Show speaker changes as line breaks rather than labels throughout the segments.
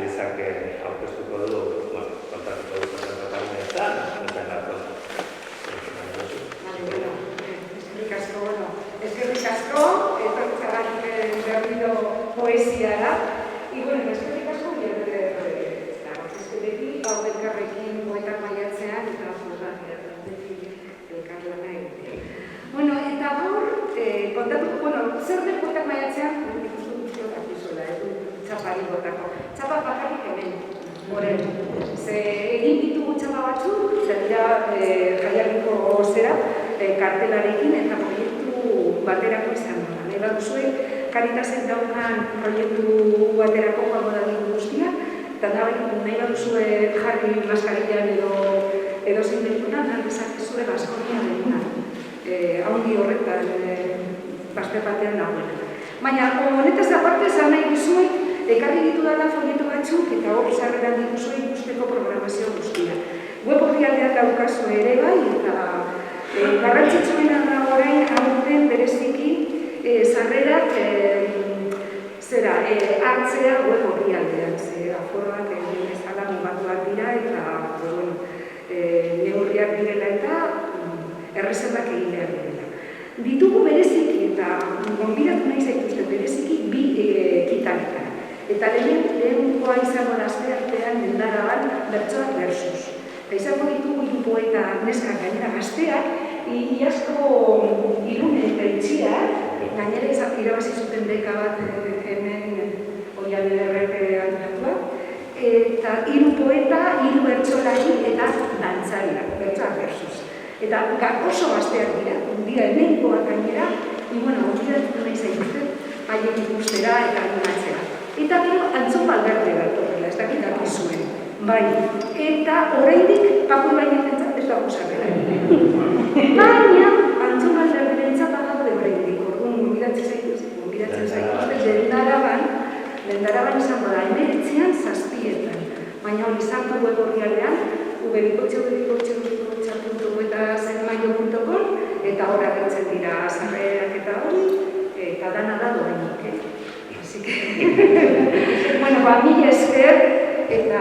Elizak aurkeztuko du, kontatuko du protagonistan, eta nato.
Eskerrik asko, etortzagatik berriro poesiara. Y bueno, eskerrik asko, beti hau elkarrekin poetak maiatzean eta beti elkarlana egitea. Bueno, eta gaur, kontatuko, zer den poetak maiatzean, ikustu guztiok akizuela, txapari botako. Txapa bakarrik hemen, horren. Egin ditugu txapa batzuk, eta dira jaiarriko zera, kartelarekin eta proiektu baterako izan da. Nahi bat zuen, Karitasen daukan proiektu baterako joango da ditu guztiak, eta nahi bat zuen jarri maskarian edo zein ditunan, nahi dezakezue Baskonia dena. Haundi horretan, bazte batean dagoen. Baina, honetaz aparte, zan nahi duzuen, ekarri ditu dela folieto batzuk, eta hor zarreran dituzue ikusteko programazio guztia. Web orrialdean daukazu ere bai, eta garrantzitsuena da orain aurten bereziki zarrerak hartzea web orrialdean. Aforoak bezala mugatuak dira eta neurriak direla eta errezerbak egin behar direla. Ditugu bereziki eta gonbidatu nahi zaituzten bereziki bi ekitanetan. Eta lehenkoa izango da asteartean Mendaraban bertsoak versus. Eta izango ditugu hiru poeta neskak gainera gazteak, iazko Irune eta Itxiak, gainera irabazi zuten beka bat hemen Oiarderrek animatuak, eta hiru poeta, hiru bertsolari eta dantzariak, bertsoak versus. Eta oso gazteak dira hemenkoak gainera, gonbidatu nahi zaituzten haien ikustera eta animatzera. Eta gero Antzon Valverde bat horrela, ez dakit dakizuen. Bai, eta oraindik Paco Ibainezentzat ez dago zarrera. Baina, Antzon Valverderentzat badaude oraindik, orduan gonbidatzen zaituzten Mendaraban izango da, 19an 7etan. Baina hori sartu web orrialdean, www.zetmaio.com eta hor agertzen dira sarrerak eta hori, eta dana da doainik, mila esker, eta,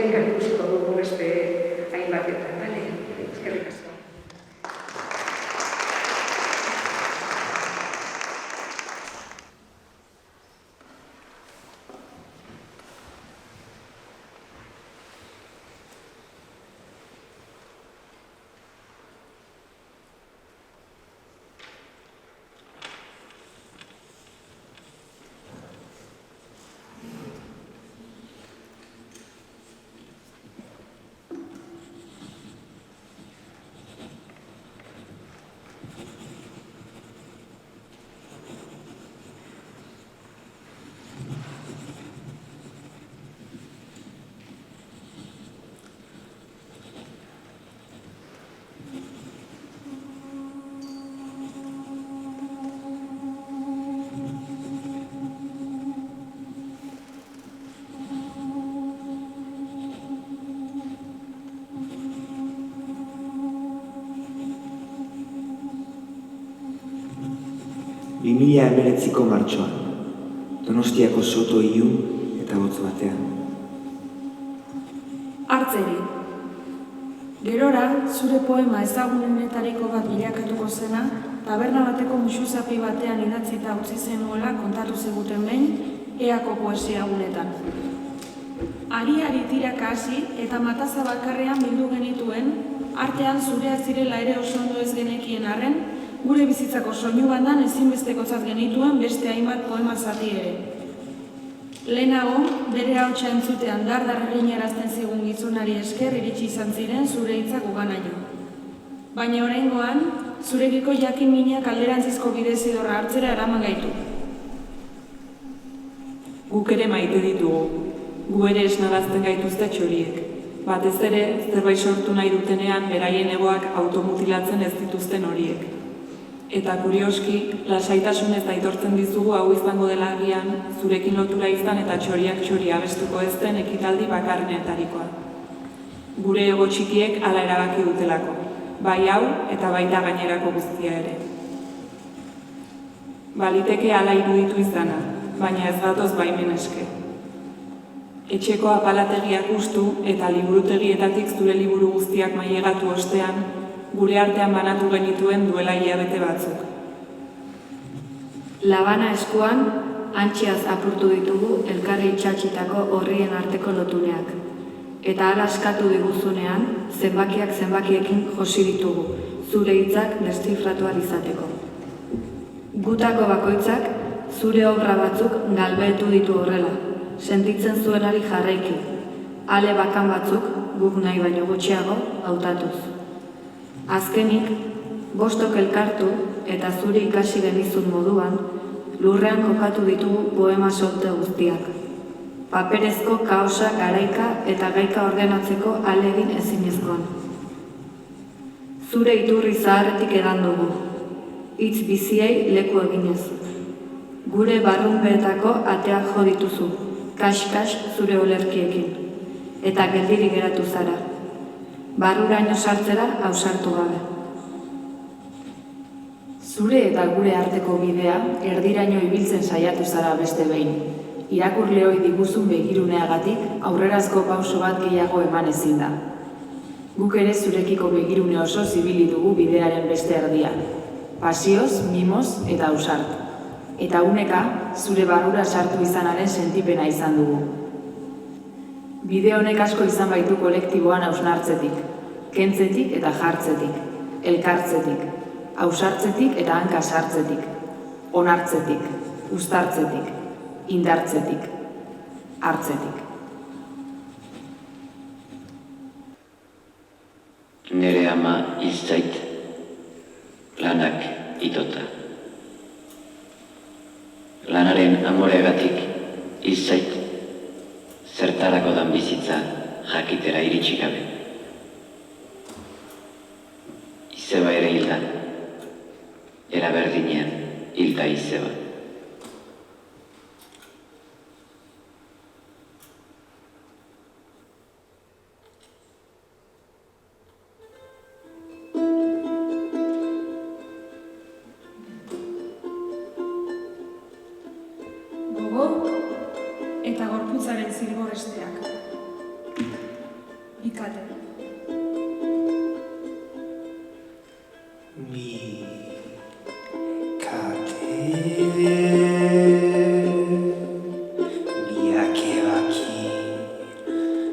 engan ikusiko dugu beste hainbatetan, bale? Eskerrik asko.
Mila emeretziko martxoan, Donostiako soto ilun eta hotz batean.
Hartzegi. Gerora, zure poema ezagunenetariko bat bilakatuko zena, taberna bateko musuzapi batean idatzita utzi zenuela kontatu ziguten behin, eako poesia gunetan. Ari tiraka hasi eta mataza bakarrean bildu genituen, artean zurea zirela ere oso ondo ez genekien arren, gure bizitzako soinu bandan ezinbestekotzat genituen beste hainbat poema zati ere. Lehenago, bere hautsa entzutean dardar eginarazten zigun gizonari esker iritsi izan ziren zure hitzak uganaino. Baina oraingoan, zurekiko jakin minak alderantzizko bidezidorra hartzera eraman gaitu.
Guk ere maite ditugu, gu ere esnarazten gaituzte txoriek. Batez ere, zerbait sortu nahi dutenean beraien egoak automutilatzen ez dituzten horiek. Eta kurioski, lasaitasunez aitortzen dizugu hau izango dela agian, zurekin lotura izan eta txoriak txori abestuko ez den ekitaldi bakarrenetarikoa. Gure ego txikiek hala erabaki dutelako, bai hau eta baita gainerako guztia ere. Baliteke hala iruditu izana, baina ez gatoz baimen eske. etxeko apalategiak ustu eta liburutegietatik zure liburu guztiak mailegatu ostean, gure artean banatu genituen duela hilabete batzuk.
Labana eskuan, antxiaz apurtu ditugu elkarri itxatxitako horrien arteko lotuneak. Eta hala eskatu diguzunean, zenbakiekin josi ditugu, zure hitzak deszifratu ahal izateko. Gutako bakoitzak, zure obra batzuk galbetu ditu horrela, sentitzen zuenari jarraiki, ale bakan batzuk, guk nahi baino gutxiago, hautatuz. Azkenik, bostok elkartu eta zuri ikasi genizun moduan, lurrean kokatu ditugu poema solte guztiak. Paperezko kaosa garaika eta gaika ordenatzeko ahalegin ezinezkoan. Zure iturri zaharretik edan dugu, hitz biziei leku eginez. Gure barrunbeetako ateak jo dituzu, kas-kas zure olerkiekin, eta geldirik geratu zara. Barruraino sartzera ausartu gabe.
Zure eta gure arteko bidea erdiraino ibiltzen saiatu zara beste behin. Irakurleoi diguzun begiruneagatik aurrerazko pauso bat gehiago eman ezin da. Guk ere zurekiko begirune oso zibili dugu bidearen beste erdia. Pasioz, mimoz eta ausart. Eta uneka zure barrura sartu izanaren sentipena izan dugu. Bide honek asko izan baitu kolektiboan hausnartzetik, kentzetik eta jartzetik, elkartzetik, ausartzetik eta hanka sartzetik, onartzetik, uztartzetik, indartzetik, hartzetik.
Nere ama hil zait, lanak itota. Lanaren amoreagatik hil zait, zertarako dan bizitza jakitera iritsi gabe. Izeba ere hilda, era berdinean hilda izeba.
Gogo eta gorputzaren zilborresteak. Ikate.
Biak ebaki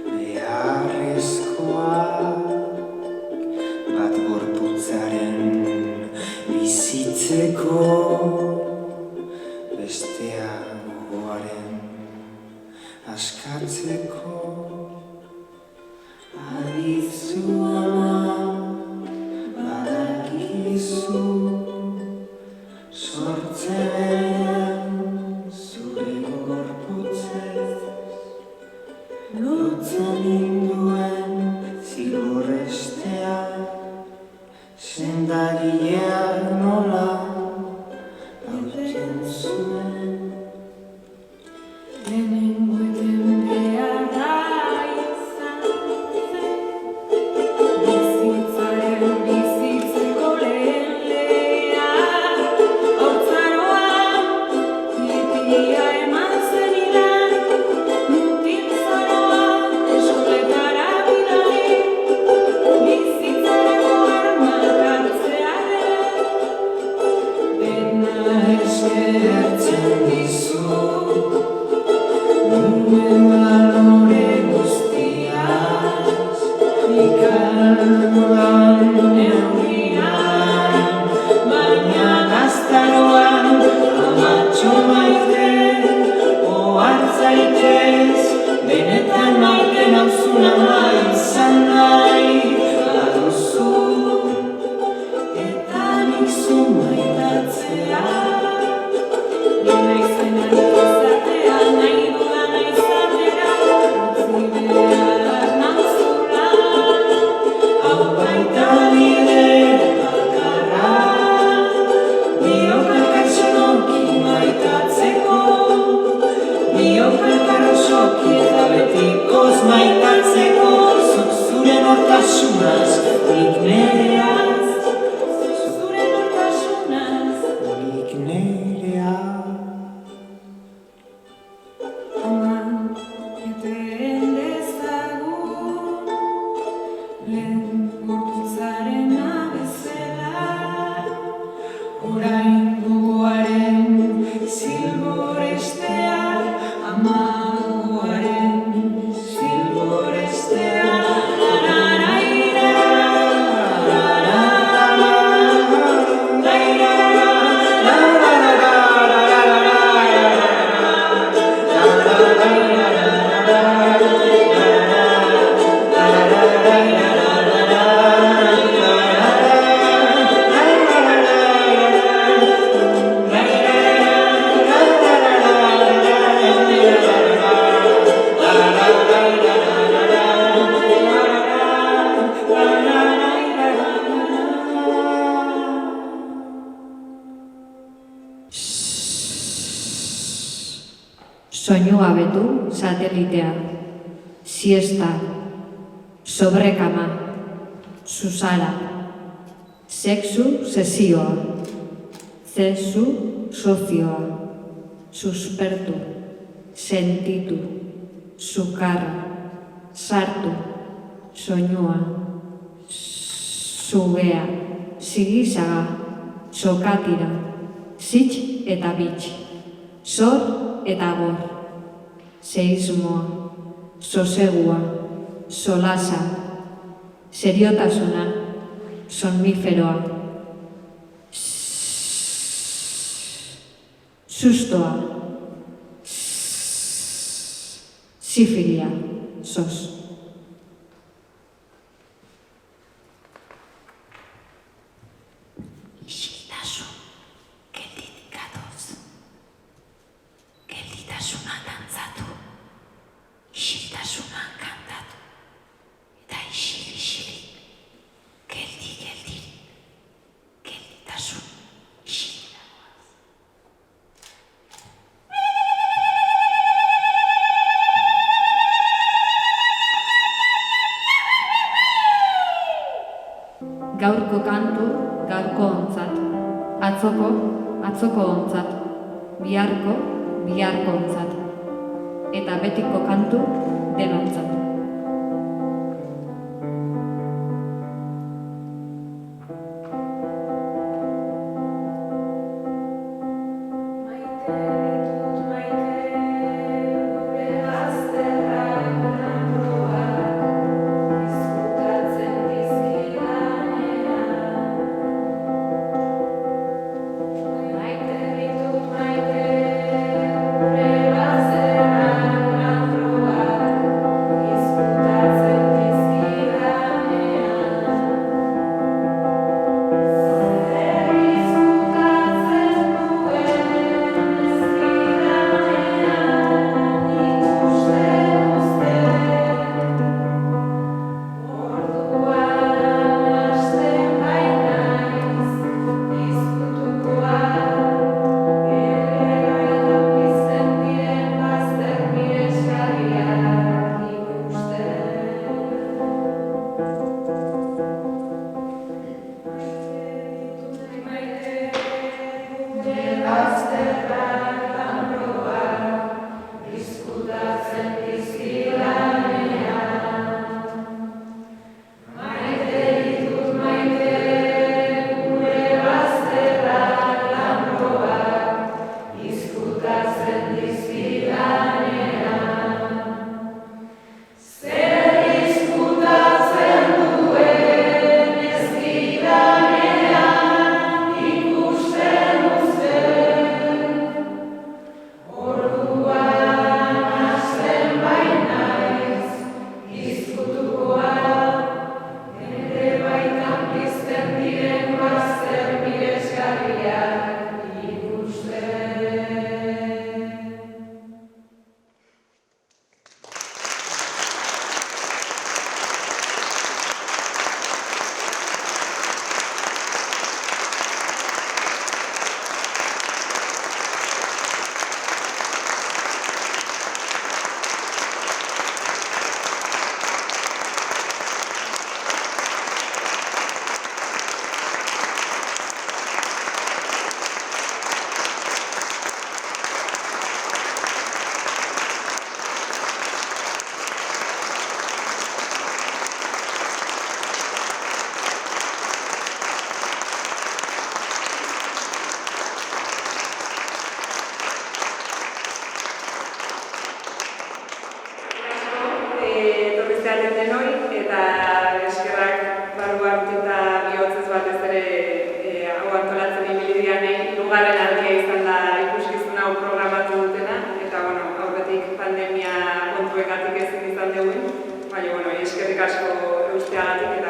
beharrezkoak, bat gorputzaren bizitzeko, bestea gogoaren askatzeko. Adizu ama, badakizu, sortzen zure gorputzez, lotzen ninduen zilborrestea, sendagileak nola hautzen zuen.
Lehenengo eten beharra izan zen, bizitzaren bizitzeko lehen lehea, haurtzaroan, titia eman zenidan, mutil zaroan, eskoletara bidali, bizitzarako armak hartzearen, dena eskertzen dizu. Nuen balore guztiaz, ikarduan neurrian, baina gaztaroan amatxo maite, ohartzaitez, benetan maite nauzun ama izan nahi baduzu, eta nik zu maitatzea, nena izanak izatea nahi dudana izatera, utzi behar nauzula, hau baita nire bakarra, biok elkartxonoki maitatzeko, biok elkarrosoki eta betikoz maitatzeko, zuk zure nortasunaz, nik nereaz, zuk zure nortasunaz, nik nereaz. Ama, ete
soinugabetu satelitea, siesta, sobrekama, susara, sexu sesioa, zesu sozioa, suspertu, sentitu, sukarra, sartu, soinua, zugea, sigisaga, sokatira, zitx eta bitx, zor eta gor, seismoa, sosegua, solasa, seriotasuna, somniferoa, sustoa, sifilia, sos.
Isiltasun, gelditik gatoz. Gelditasuna dantzatu, isiltasuna kantatu. Eta isil-isilik, geldi-geldirik, gelditasun isildagoaz.
Gaurko kantu, gaurko ontzat. Atzoko, atzoko ontzat. Biharko, biharko ontzat. Eta betiko kantu, denontzat.
Pandemia kontuegatik ezin izan dugu, baina eskerrik asko eusteagatik